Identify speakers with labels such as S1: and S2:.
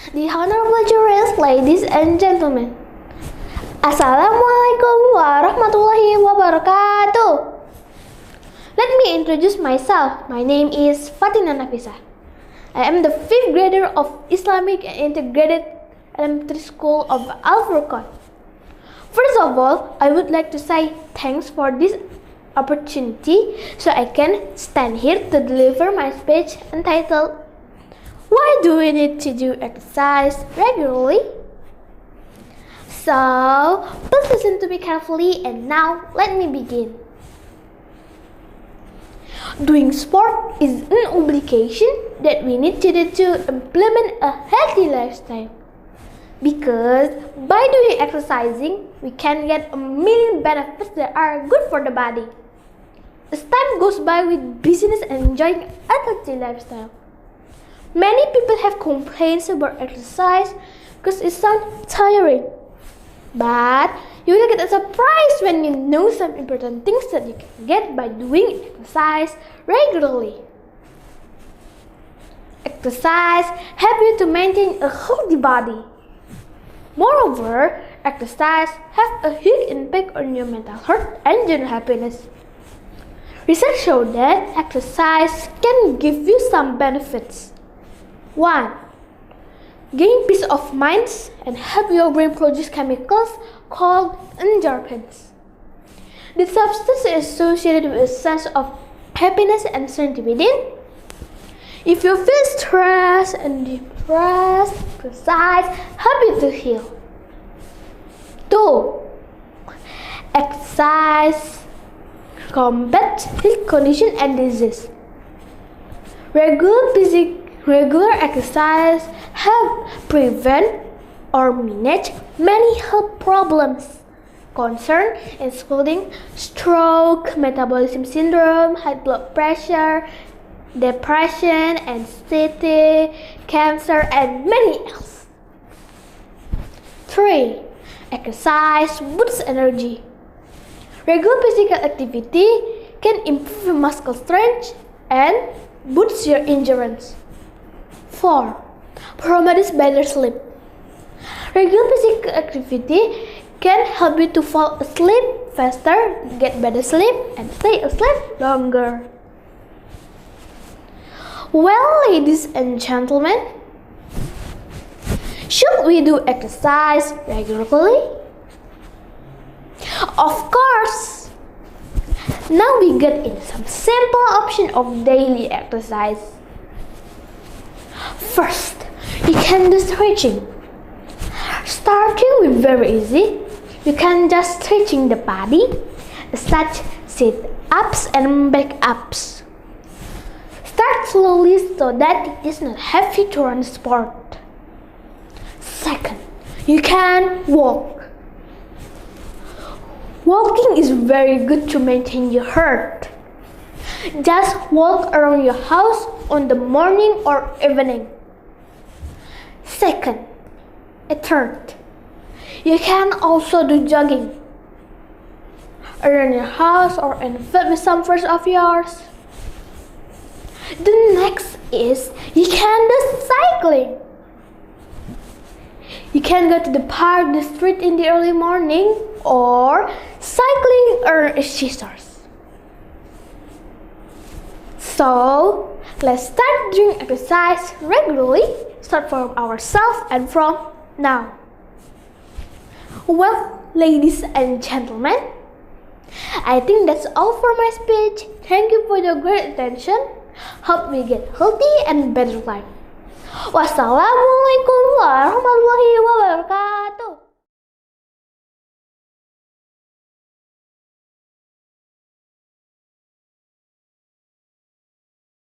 S1: The honorable jurors, ladies and gentlemen. Assalamualaikum warahmatullahi wabarakatuh. Let me introduce myself. My name is Fathinah Nafisah. I am the 5th grader of Islamic and Integrated Elementary School of Al Furqon. First of all, I would like to say thanks for this opportunity so I can stand here to deliver my speech entitled "Why do we need to do exercise regularly?" So, please listen to me carefully, and now let me begin. Doing sport is an obligation that we need to do to implement a healthy lifestyle. Because by doing exercising, we can get a million benefits that are good for the body. As time goes by with busyness and enjoying a healthy lifestyle, many people have complaints about exercise because it sounds tiring. But you will get a surprise when you know some important things that you can get by doing exercise regularly. Exercise helps you to maintain a healthy body. Moreover, exercise has a huge impact on your mental health and general happiness. Research shows that exercise can give you some benefits. 1. Gain peace of mind and help your brain produce chemicals called endorphins. This substance is associated with a sense of happiness and serenity within. If you feel stressed and depressed, exercise helps you to heal. 2. Exercise combats health condition and disease. Regular exercise help prevent or manage many health problems concern including stroke, metabolism syndrome, high blood pressure, depression, anxiety, cancer, and many else. 3. Exercise boosts energy. Regular physical activity can improve muscle strength and boost your endurance. 4. Promotes better sleep. Regular physical activity can help you to fall asleep faster, get better sleep, and stay asleep longer. Well, ladies and gentlemen, should we do exercise regularly? Of course! Now we get in some simple option of daily exercise. First, you can do stretching. Starting with very easy, you can just stretching the body, such sit-ups and back-ups. Start slowly so that it is not heavy to run sport. Second, you can walk. Walking is very good to maintain your health. Just walk around your house on the morning or evening. Third, you can also do jogging around your house or in the field with some friends of yours. The next is you can do cycling. You can go to the park, the street in the early morning, or cycling or scissors. So, let's start doing exercise regularly. Start from ourselves and from now. Well, ladies and gentlemen, I think that's all for my speech. Thank you for your great attention. Hope we get healthy and better life. Wassalamualaikum warahmatullahi wabarakatuh.